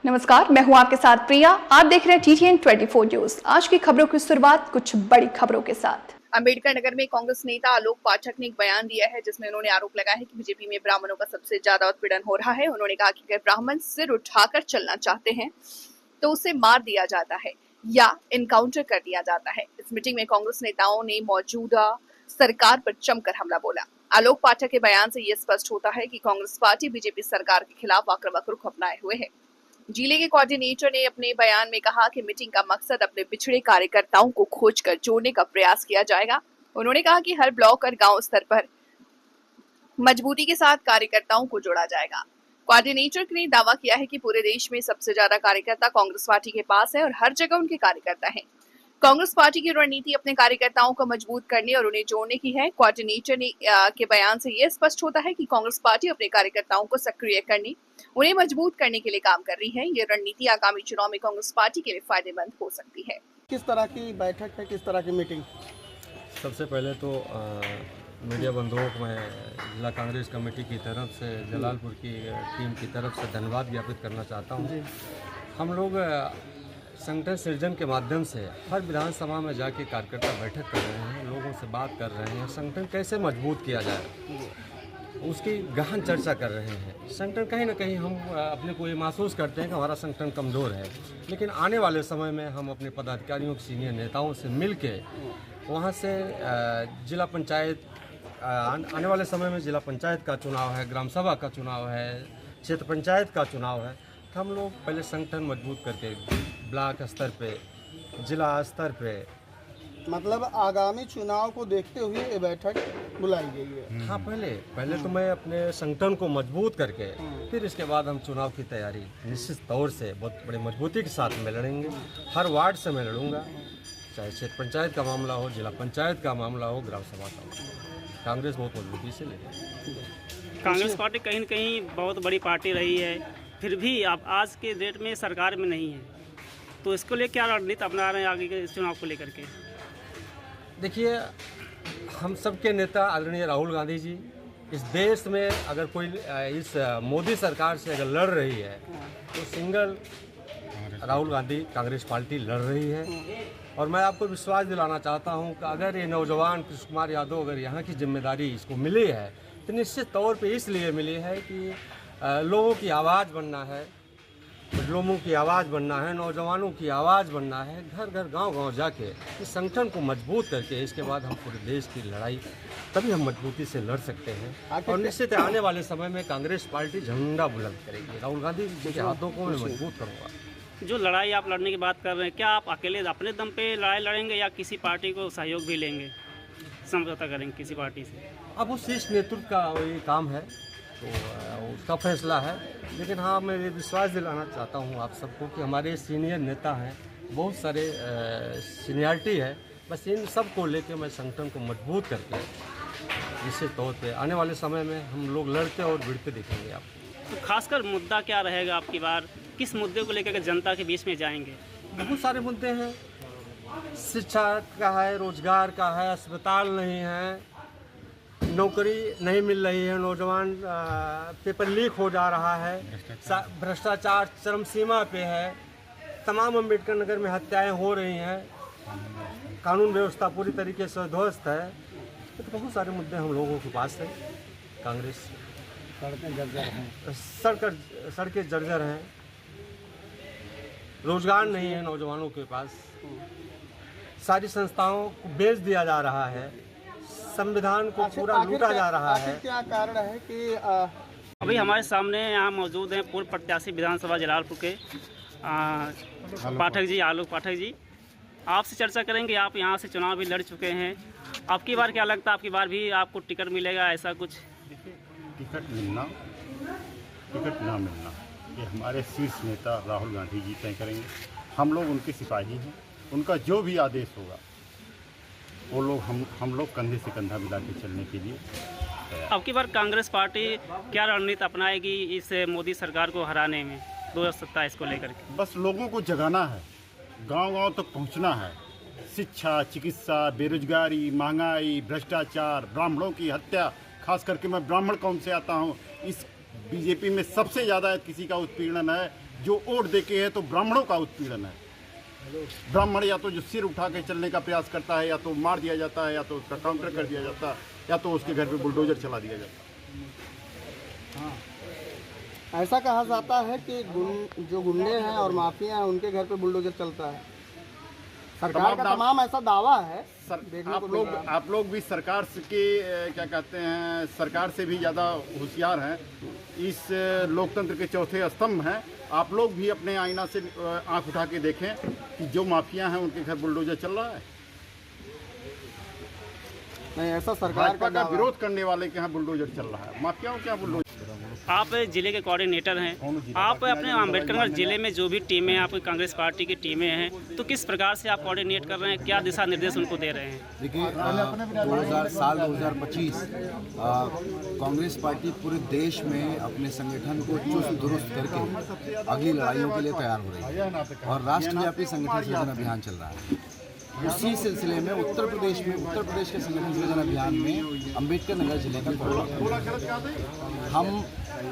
नमस्कार, मैं हूं आपके साथ प्रिया। आप देख रहे हैं TTN 24 न्यूज। आज की खबरों की शुरुआत कुछ बड़ी खबरों के साथ। अंबेडकर नगर में कांग्रेस नेता आलोक पाठक ने एक बयान दिया है जिसमें उन्होंने आरोप लगाया है कि बीजेपी में ब्राह्मणों का सबसे ज्यादा उत्पीड़न हो रहा है। उन्होंने कहा कि अगर ब्राह्मण सिर उठाकर चलना चाहते हैं तो उसे मार दिया जाता है या इनकाउंटर कर दिया जाता है। इस मीटिंग में कांग्रेस नेताओं ने मौजूदा सरकार पर जमकर हमला बोला। आलोक पाठक के बयान से यह स्पष्ट होता है कि कांग्रेस पार्टी बीजेपी सरकार के खिलाफ आक्रामक रुख अपनाए हुए है। जिले के कोऑर्डिनेटर ने अपने बयान में कहा कि मीटिंग का मकसद अपने पिछड़े कार्यकर्ताओं को खोजकर जोड़ने का प्रयास किया जाएगा। उन्होंने कहा कि हर ब्लॉक और गांव स्तर पर मजबूती के साथ कार्यकर्ताओं को जोड़ा जाएगा। कोऑर्डिनेटर ने दावा किया है कि पूरे देश में सबसे ज्यादा कार्यकर्ता कांग्रेस पार्टी के पास है और हर जगह उनके कार्यकर्ता हैं। कांग्रेस पार्टी की रणनीति अपने कार्यकर्ताओं को मजबूत करने और उन्हें जोड़ने की है। कोऑर्डिनेटर ने के बयान से यह स्पष्ट होता है कि कांग्रेस पार्टी अपने कार्यकर्ताओं को सक्रिय करने, उन्हें मजबूत करने के लिए काम कर रही है। ये रणनीति आगामी चुनाव में कांग्रेस पार्टी के लिए फायदेमंद हो सकती है। किस तरह की बैठक है, किस तरह की मीटिंग? सबसे पहले तो मीडिया बंधुओं को मैं जिला कांग्रेस कमेटी की तरफ से जलालपुर की टीम की तरफ से धन्यवाद ज्ञापित करना चाहता हूँ। हम लोग संगठन सृजन के माध्यम से हर विधानसभा में जाके कार्यकर्ता बैठक कर रहे हैं, लोगों से बात कर रहे हैं, संगठन कैसे मजबूत किया जाए उसकी गहन चर्चा कर रहे हैं। संगठन कहीं ना कहीं हम अपने को ये महसूस करते हैं कि हमारा संगठन कमज़ोर है, लेकिन आने वाले समय में हम अपने पदाधिकारियों सीनियर नेताओं से मिल के वहाँ से जिला पंचायत आने वाले समय में जिला पंचायत का चुनाव है, ग्राम सभा का चुनाव है, क्षेत्र पंचायत का चुनाव है, तो हम लोग पहले संगठन मजबूत करके ब्लॉक स्तर पे, जिला स्तर पे, मतलब आगामी चुनाव को देखते हुए ये बैठक बुलाई गई है। हाँ, पहले तो मैं अपने संगठन को मजबूत करके फिर इसके बाद हम चुनाव की तैयारी निश्चित तौर से बहुत बड़ी मजबूती के साथ में लड़ेंगे। हर वार्ड से मैं लड़ूंगा, चाहे क्षेत्र पंचायत का मामला हो, जिला पंचायत का मामला हो, ग्राम सभा का हो। कांग्रेस बहुत मजबूती से लड़ेगी। कांग्रेस पार्टी कहीं न कहीं बहुत बड़ी पार्टी रही है, फिर भी आप आज के डेट में सरकार में नहीं है, तो इसको लेकर क्या रणनीति अपना रहे हैं आगे के चुनाव को लेकर के? देखिए, हम सबके नेता आदरणीय राहुल गांधी जी इस देश में अगर कोई इस मोदी सरकार से अगर लड़ रही है तो सिंगल राहुल गांधी कांग्रेस पार्टी लड़ रही है। और मैं आपको विश्वास दिलाना चाहता हूं कि अगर ये नौजवान कृष्ण कुमार यादव अगर यहाँ की जिम्मेदारी इसको मिली है तो निश्चित तौर पे इसलिए मिली है कि लोगों की आवाज़ बनना है, लोगों की आवाज़ बनना है, नौजवानों की आवाज़ बनना है, घर घर गांव-गांव जाके इस संगठन को मजबूत करके इसके बाद हम पूरे देश की लड़ाई तभी हम मजबूती से लड़ सकते हैं। और निश्चित आने वाले समय में कांग्रेस पार्टी झंडा बुलंद करेगी। राहुल गांधी जी के हाथों को मैं मजबूत करूँगा। जो लड़ाई आप लड़ने की बात कर रहे हैं, क्या आप अकेले अपने दम पे लड़ाई लड़ेंगे या किसी पार्टी को सहयोग भी लेंगे, समझौता करेंगे किसी पार्टी से? अब उस शीर्ष नेतृत्व का ये काम है, तो उसका फैसला है। लेकिन हाँ, मैं ये विश्वास दिलाना चाहता हूँ आप सबको कि हमारे सीनियर नेता हैं, बहुत सारे सीनियरिटी है, बस इन सब को लेके मैं संगठन को मजबूत करके निश्चित तौर पे आने वाले समय में हम लोग लड़ते और भिड़ते दिखेंगे आप। तो खासकर मुद्दा क्या रहेगा आपकी बार, किस मुद्दे को लेकर के जनता के बीच में जाएंगे? बहुत सारे मुद्दे हैं, शिक्षा का है, रोजगार का है, अस्पताल नहीं है, नौकरी नहीं मिल रही है, नौजवान पेपर लीक हो जा रहा है, भ्रष्टाचार चरम सीमा पे है, तमाम अंबेडकर नगर में हत्याएं हो रही हैं, कानून व्यवस्था पूरी तरीके से ध्वस्त है। तो बहुत सारे मुद्दे हम लोगों के पास है। कांग्रेस सड़कें जर्जर हैं, सड़कें जर्जर हैं, रोजगार नहीं है नौजवानों के पास, सारी संस्थाओं को बेच दिया जा रहा है, संविधान को पूरा लूटा जा रहा है। क्या कारण है कि अभी हमारे सामने यहाँ मौजूद हैं पूर्व प्रत्याशी विधानसभा जलालपुर के पाठक जी, आलोक पाठक जी। आपसे चर्चा करेंगे, आप यहाँ से चुनाव भी लड़ चुके हैं, आपकी बार क्या लगता है, आपकी बार भी आपको टिकट मिलेगा ऐसा कुछ? टिकट मिलना, टिकट ना मिलना ये हमारे शीर्ष नेता राहुल गांधी जी तय करेंगे। हम लोग उनके सिपाही हैं, उनका जो भी आदेश होगा वो लोग हम लोग कंधे से कंधा मिला के चलने के लिए तैयार। अब की बार कांग्रेस पार्टी क्या रणनीति अपनाएगी इस मोदी सरकार को हराने में 2027 को लेकर के? बस लोगों को जगाना है, गांव-गांव तक पहुंचना है। शिक्षा, चिकित्सा, बेरोजगारी, महंगाई, भ्रष्टाचार, ब्राह्मणों की हत्या, खास करके मैं ब्राह्मण कौम से आता हूं, इस बीजेपी में सबसे ज़्यादा किसी का उत्पीड़न है जो वोट दे के है तो ब्राह्मणों का उत्पीड़न है। ब्राह्मण या तो जो सिर उठा के चलने का प्रयास करता है, या तो मार दिया जाता है, या तो उसका काउंटर कर दिया जाता है, या तो उसके घर पे बुलडोजर चला दिया जाता है। ऐसा कहा जाता है कि जो गुंडे हैं और माफिया हैं उनके घर पे बुलडोजर चलता है। सरकार का तमाम ऐसा दावा है। आप लोग भी सरकार के क्या कहते हैं, सरकार से भी ज़्यादा होशियार हैं, इस लोकतंत्र के चौथे स्तंभ हैं। आप लोग भी अपने आईना से आंख उठा के देखें कि जो माफिया हैं उनके घर बुलडोजर चल रहा है। नहीं, ऐसा सरकार का विरोध करने वाले के यहाँ बुलडोजर चल रहा है, माफियाओं के यहाँ बुलडोजर। आप जिले के कोऑर्डिनेटर हैं, आप अपने अम्बेडकरनगर जिले में जो भी टीमें आपकी कांग्रेस पार्टी की टीमें हैं, तो किस प्रकार से आप कोऑर्डिनेट कर रहे हैं, क्या दिशा निर्देश उनको दे रहे हैं? देखिए, 2025 कांग्रेस पार्टी पूरे देश में अपने संगठन को चुस्त दुरुस्त करके अगली लड़ाइयों के लिए तैयार हो रही है और राष्ट्रव्यापी संगठन सृजन अभियान चल रहा है। उसी सिलसिले में उत्तर प्रदेश के संगठन सृजन अभियान में अम्बेडकर नगर जिले का कोऑर्डिनेटर हम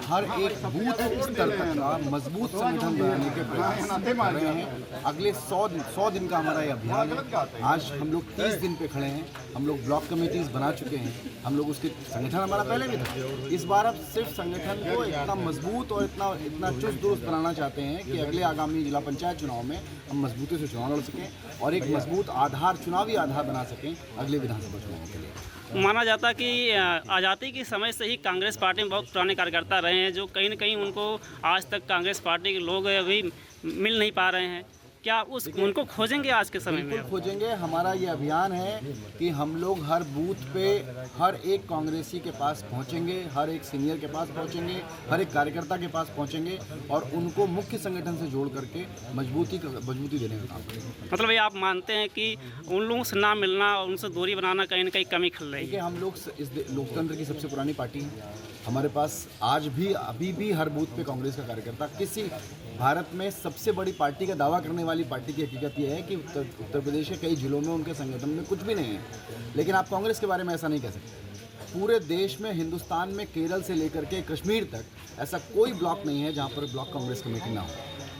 हर एक बूथ स्तर तक का मजबूत संगठन बनाने के प्रयास कर रहे हैं। अगले 100 दिन का हमारा ये अभियान है। आज हम लोग 30 दिन पे खड़े हैं। हम लोग ब्लॉक कमेटीज बना चुके हैं। हम लोग उसके संगठन हमारा पहले भी था। इस बार अब सिर्फ संगठन को इतना मजबूत और इतना चुस्त दुरुस्त बनाना चाहते हैं कि अगले आगामी जिला पंचायत चुनाव में हम मजबूती से चुनाव लड़ सकें और एक मजबूत आधार, चुनावी आधार बना सकें अगले विधानसभा चुनाव के लिए। माना जाता कि आज़ादी के समय से ही कांग्रेस पार्टी में बहुत पुराने कार्यकर्ता रहे हैं, जो कहीं न कहीं उनको आज तक कांग्रेस पार्टी के लोग अभी मिल नहीं पा रहे हैं। क्या उनको खोजेंगे आज के समय में? बिल्कुल खोजेंगे। हमारा ये अभियान है कि हम लोग हर बूथ पे हर एक कांग्रेसी के पास पहुंचेंगे, हर एक सीनियर के पास पहुंचेंगे, हर एक कार्यकर्ता के पास पहुंचेंगे और उनको मुख्य संगठन से जोड़ करके मजबूती देने का काम करेंगे। मतलब ये आप मानते हैं कि उन लोगों से ना मिलना और उनसे दूरी बनाना कहीं न कहीं कमी खल रही है? हम लोग इस लोकतंत्र की सबसे पुरानी पार्टी है। हमारे पास अभी भी हर बूथ पे कांग्रेस का कार्यकर्ता, किसी भारत में सबसे बड़ी पार्टी का दावा करने वाली पार्टी की हकीकत यह है कि उत्तर प्रदेश के कई जिलों में उनके संगठन में कुछ भी नहीं है। लेकिन आप कांग्रेस के बारे में ऐसा नहीं कह सकते। पूरे देश में, हिंदुस्तान में, केरल से लेकर के कश्मीर तक ऐसा कोई ब्लॉक नहीं है जहाँ पर ब्लॉक कांग्रेस कमेटी ना हो।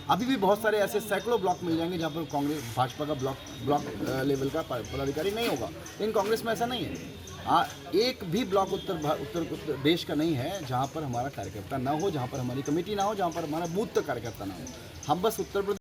अभी भी बहुत सारे ऐसे सैकड़ों ब्लॉक मिल जाएंगे जहाँ पर भाजपा का ब्लॉक लेवल का पदाधिकारी नहीं होगा। लेकिन कांग्रेस में ऐसा नहीं है। एक भी ब्लॉक उत्तर देश का नहीं है जहाँ पर हमारा कार्यकर्ता ना हो, जहाँ पर हमारी कमेटी ना हो, जहाँ पर हमारा बूथ तक कार्यकर्ता ना हो। हम बस उत्तर प्रदेश